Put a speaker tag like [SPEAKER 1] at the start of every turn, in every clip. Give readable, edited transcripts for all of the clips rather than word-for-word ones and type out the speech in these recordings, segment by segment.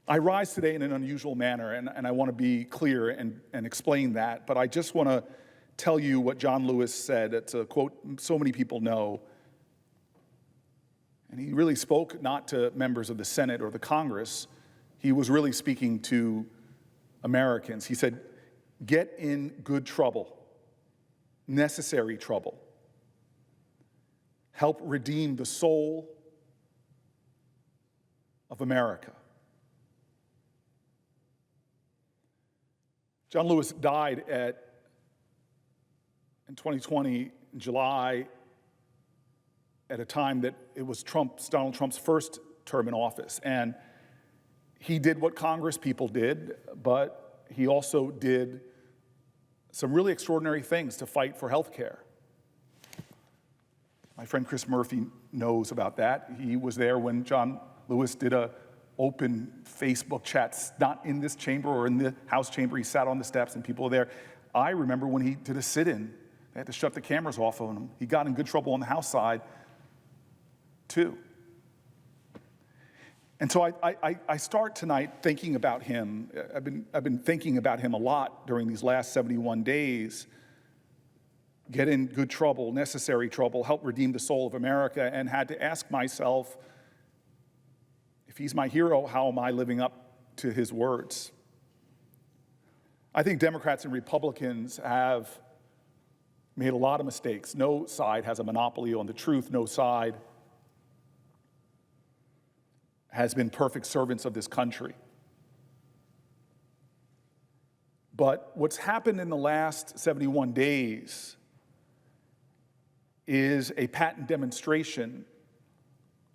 [SPEAKER 1] I rise today in an unusual manner, and I want to be clear and explain that, but I just want to tell you what John Lewis said. It's a quote so many people know. And he really spoke not to members of the Senate or the Congress. He was really speaking to Americans. He said, "Get in good trouble, necessary trouble. Help redeem the soul of America." John Lewis died in 2020, in July, at a time that it was Donald Trump's first term in office. And he did what Congress people did, but he also did some really extraordinary things to fight for health care. My friend Chris Murphy knows about that. He was there when John Lewis did a open Facebook chats, not in this chamber or in the House chamber. He sat on the steps and people were there. I remember when he did a sit-in. They had to shut the cameras off on him. He got in good trouble on the House side, too. And so I start tonight thinking about him. I've been thinking about him a lot during these last 71 days. Get in good trouble, necessary trouble, help redeem the soul of America, and had to ask myself, if he's my hero, how am I living up to his words? I think Democrats and Republicans have made a lot of mistakes. No side has a monopoly on the truth. No side has been perfect servants of this country. But what's happened in the last 71 days is a patent demonstration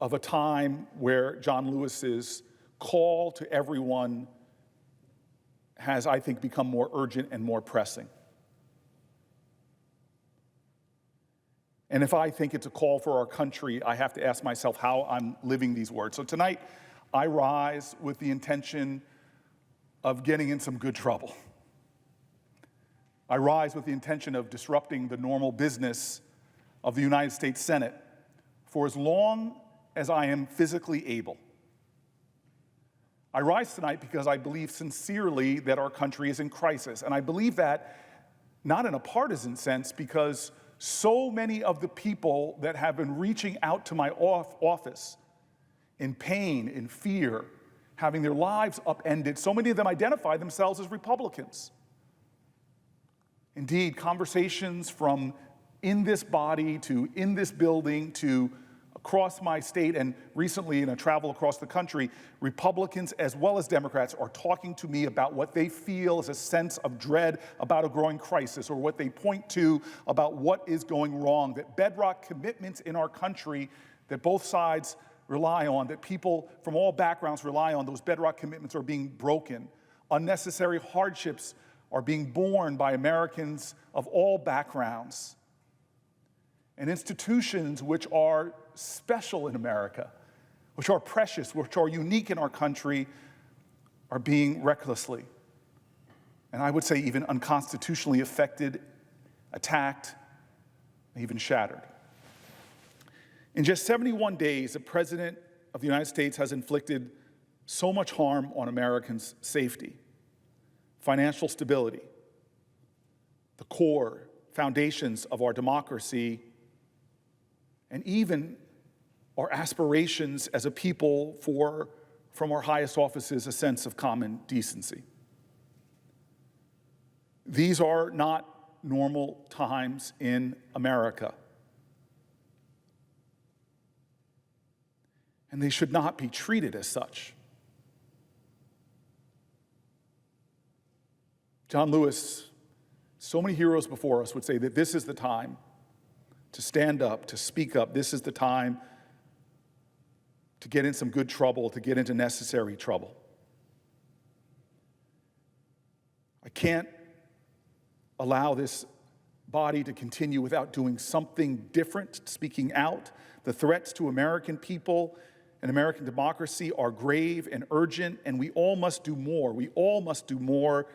[SPEAKER 1] of a time where John Lewis's call to everyone has, I think, become more urgent and more pressing. And if I think it's a call for our country, I have to ask myself how I'm living these words. So tonight, I rise with the intention of getting in some good trouble. I rise with the intention of disrupting the normal business of the United States Senate for as long as I am physically able. I rise tonight because I believe sincerely that our country is in crisis. And I believe that not in a partisan sense, because so many of the people that have been reaching out to my office in pain, in fear, having their lives upended, so many of them identify themselves as Republicans. Indeed, conversations from in this body to in this building to across my state and recently in a travel across the country, Republicans as well as Democrats are talking to me about what they feel is a sense of dread about a growing crisis, or what they point to about what is going wrong, that bedrock commitments in our country that both sides rely on, that people from all backgrounds rely on, those bedrock commitments are being broken. Unnecessary hardships are being borne by Americans of all backgrounds. And institutions which are special in America, which are precious, which are unique in our country, are being recklessly, and I would say even unconstitutionally affected, attacked, and even shattered. In just 71 days, the President of the United States has inflicted so much harm on Americans' safety, financial stability, the core foundations of our democracy, and even our aspirations as a people for, from our highest offices, a sense of common decency. These are not normal times in America. And they should not be treated as such. John Lewis, so many heroes before us would say that this is the time to stand up, to speak up. This is the time to get in some good trouble, to get into necessary trouble. I can't allow this body to continue without doing something different, speaking out. The threats to American people and American democracy are grave and urgent, and we all must do more. We all must do more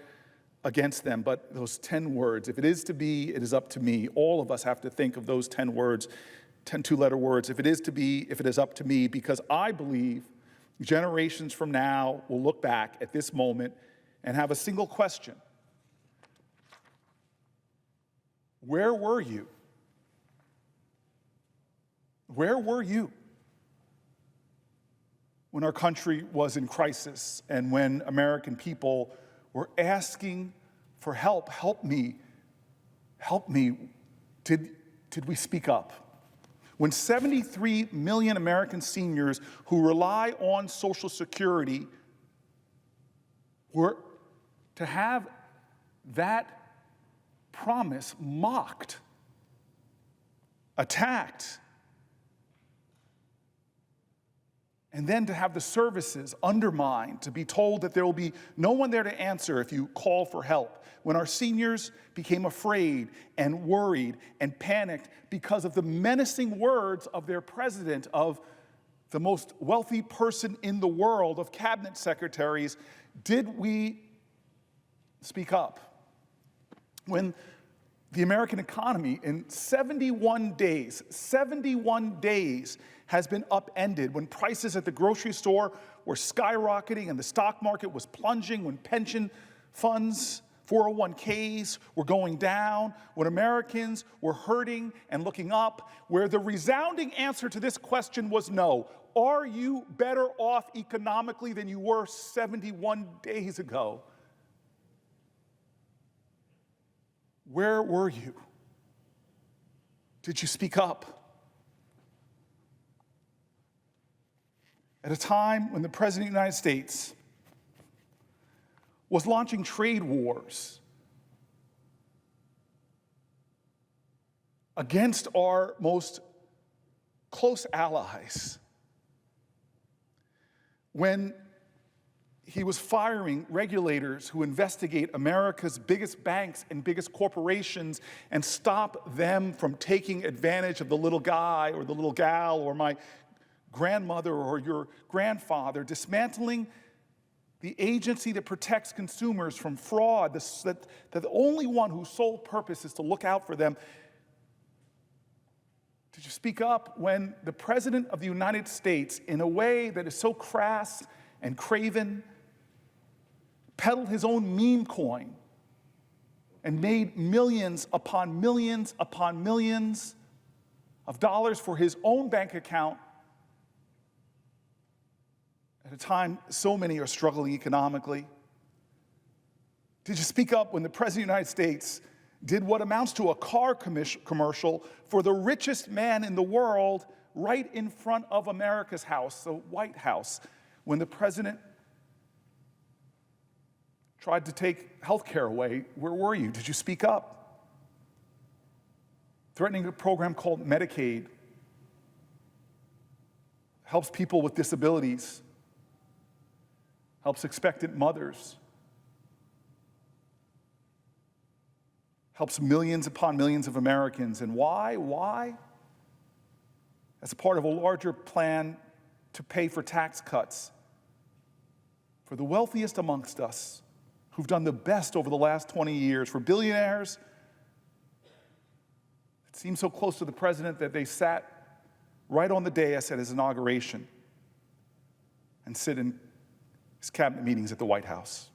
[SPEAKER 1] against them. But those 10 words, if it is to be, it is up to me. All of us have to think of those 10 words, 10 two-letter words. If it is to be, if it is up to me, because I believe generations from now will look back at this moment and have a single question. Where were you? Where were you when our country was in crisis and when American people were asking for help? Help me. Help me. Did we speak up? When 73 million American seniors who rely on Social Security were to have that promise mocked, attacked, and then to have the services undermined, to be told that there will be no one there to answer if you call for help. When our seniors became afraid and worried and panicked because of the menacing words of their president, of the most wealthy person in the world, of cabinet secretaries, did we speak up? When the American economy in 71 days has been upended, when prices at the grocery store were skyrocketing and the stock market was plunging, when pension funds, 401ks were going down, when Americans were hurting and looking up, where the resounding answer to this question was no. Are you better off economically than you were 71 days ago? Where were you? Did you speak up? At a time when the President of the United States was launching trade wars against our most close allies, when he was firing regulators who investigate America's biggest banks and biggest corporations and stop them from taking advantage of the little guy or the little gal or my grandmother or your grandfather, dismantling the agency that protects consumers from fraud, the only one whose sole purpose is to look out for them. Did you speak up when the President of the United States, in a way that is so crass and craven, peddled his own meme coin and made millions upon millions upon millions of dollars for his own bank account at a time so many are struggling economically? Did you speak up when the President of the United States did what amounts to a car commercial for the richest man in the world right in front of America's house, the White House, when the President tried to take health care away? Where were you? Did you speak up? Threatening a program called Medicaid helps people with disabilities, helps expectant mothers, helps millions upon millions of Americans. And why? Why? As a part of a larger plan to pay for tax cuts for the wealthiest amongst us, who've done the best over the last 20 years. For billionaires, it seems so close to the president that they sat right on the dais at his inauguration and sit in his cabinet meetings at the White House.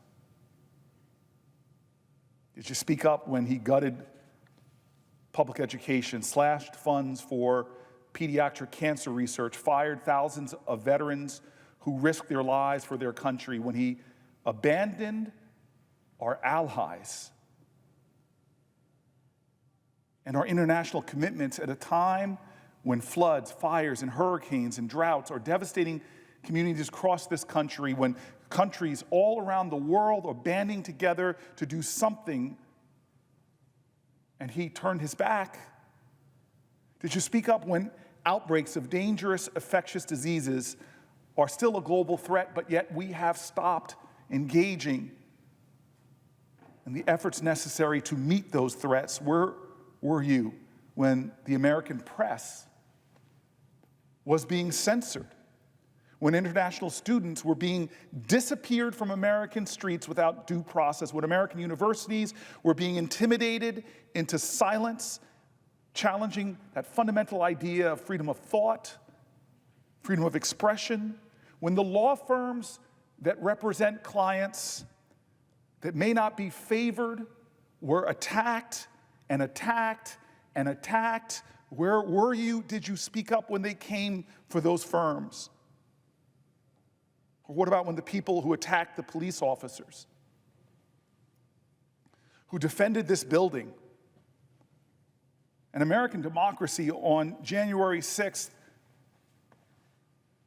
[SPEAKER 1] Did you speak up when he gutted public education, slashed funds for pediatric cancer research, fired thousands of veterans who risked their lives for their country, when he abandoned our allies and our international commitments at a time when floods, fires, and hurricanes and droughts are devastating communities across this country, when countries all around the world are banding together to do something, and he turned his back? Did you speak up when outbreaks of dangerous infectious diseases are still a global threat, but yet we have stopped engaging in the efforts necessary to meet those threats? Where were you when the American press was being censored, when international students were being disappeared from American streets without due process, when American universities were being intimidated into silence, challenging that fundamental idea of freedom of thought, freedom of expression, when the law firms that represent clients that may not be favored were attacked and attacked and attacked, where were you? Did you speak up when they came for those firms? Or what about when the people who attacked the police officers, who defended this building and American democracy on January 6th,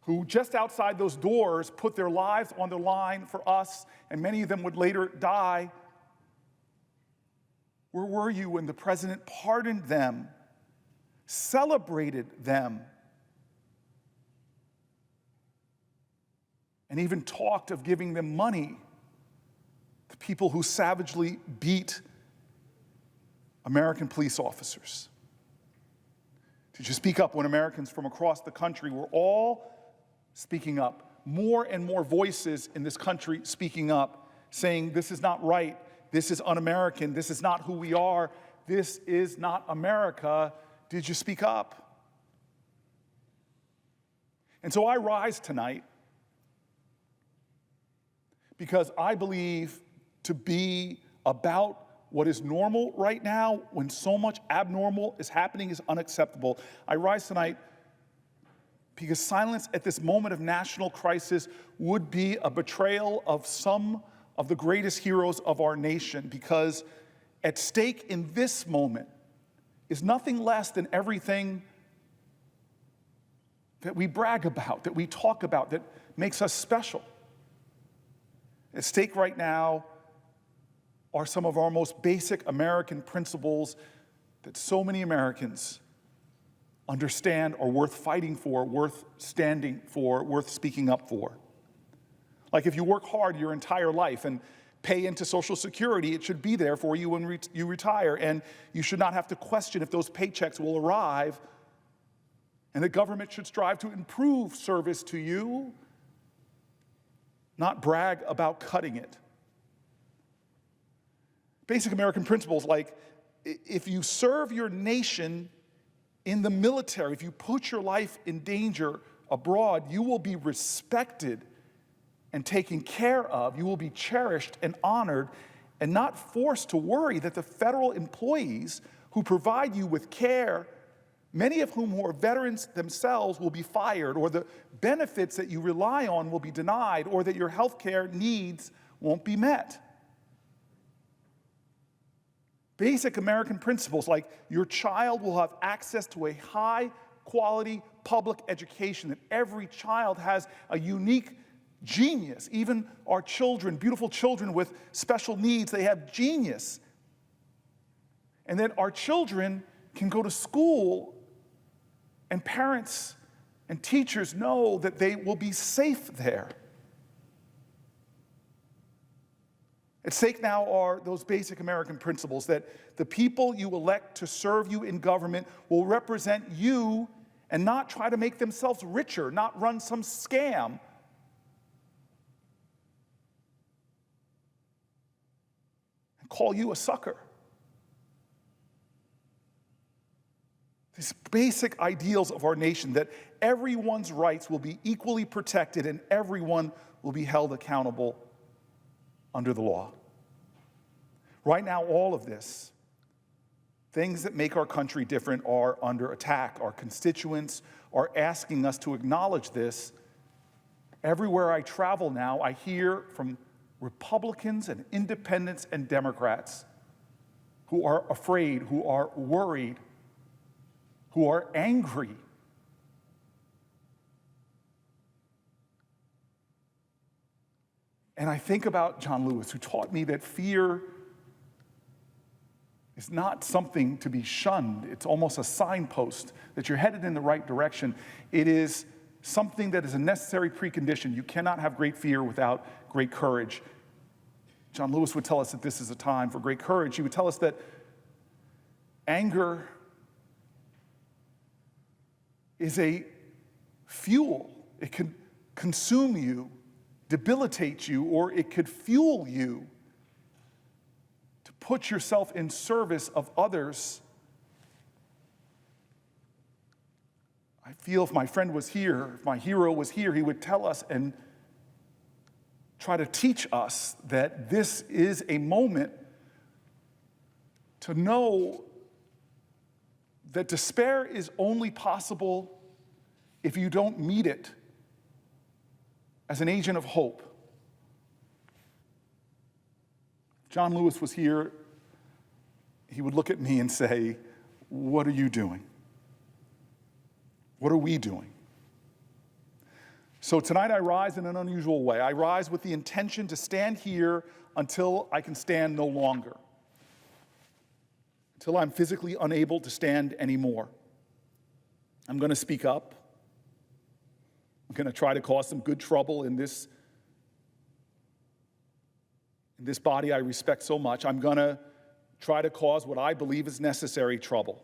[SPEAKER 1] who just outside those doors put their lives on the line for us, and many of them would later die? Where were you when the president pardoned them, celebrated them, and even talked of giving them money, the people who savagely beat American police officers? Did you speak up when Americans from across the country were all speaking up? More and more voices in this country speaking up, saying this is not right, this is un-American, this is not who we are, this is not America. Did you speak up? And so I rise tonight because I believe to be about what is normal right now, when so much abnormal is happening, is unacceptable. I rise tonight because silence at this moment of national crisis would be a betrayal of some of the greatest heroes of our nation, because at stake in this moment is nothing less than everything that we brag about, that we talk about, that makes us special. At stake right now are some of our most basic American principles that so many Americans understand are worth fighting for, worth standing for, worth speaking up for. Like if you work hard your entire life and pay into Social Security, it should be there for you when you retire, and you should not have to question if those paychecks will arrive, and the government should strive to improve service to you, not brag about cutting it. Basic American principles like if you serve your nation in the military, if you put your life in danger abroad, you will be respected and taken care of. You will be cherished and honored and not forced to worry that the federal employees who provide you with care, many of whom are veterans themselves, will be fired, or the benefits that you rely on will be denied, or that your health care needs won't be met. Basic American principles like your child will have access to a high-quality public education, that every child has a unique genius. Even our children, beautiful children with special needs, they have genius. And that our children can go to school and parents and teachers know that they will be safe there. At stake now are those basic American principles that the people you elect to serve you in government will represent you and not try to make themselves richer, not run some scam. And call you a sucker. These basic ideals of our nation, that everyone's rights will be equally protected and everyone will be held accountable under the law. Right now, all of this, things that make our country different, are under attack. Our constituents are asking us to acknowledge this. Everywhere I travel now, I hear from Republicans and independents and Democrats who are afraid, who are worried, who are angry. And I think about John Lewis, who taught me that fear is not something to be shunned. It's almost a signpost that you're headed in the right direction. It is something that is a necessary precondition. You cannot have great fear without great courage. John Lewis would tell us that this is a time for great courage. He would tell us that anger is a fuel. It can consume you, debilitate you, or it could fuel you to put yourself in service of others. I feel if my friend was here, if my hero was here, he would tell us and try to teach us that this is a moment to know that despair is only possible if you don't meet it as an agent of hope. If John Lewis was here, he would look at me and say, "What are you doing? What are we doing?" So tonight I rise in an unusual way. I rise with the intention to stand here until I can stand no longer, until I'm physically unable to stand anymore. I'm going to speak up. I'm going to try to cause some good trouble in this body I respect so much. I'm going to try to cause what I believe is necessary trouble.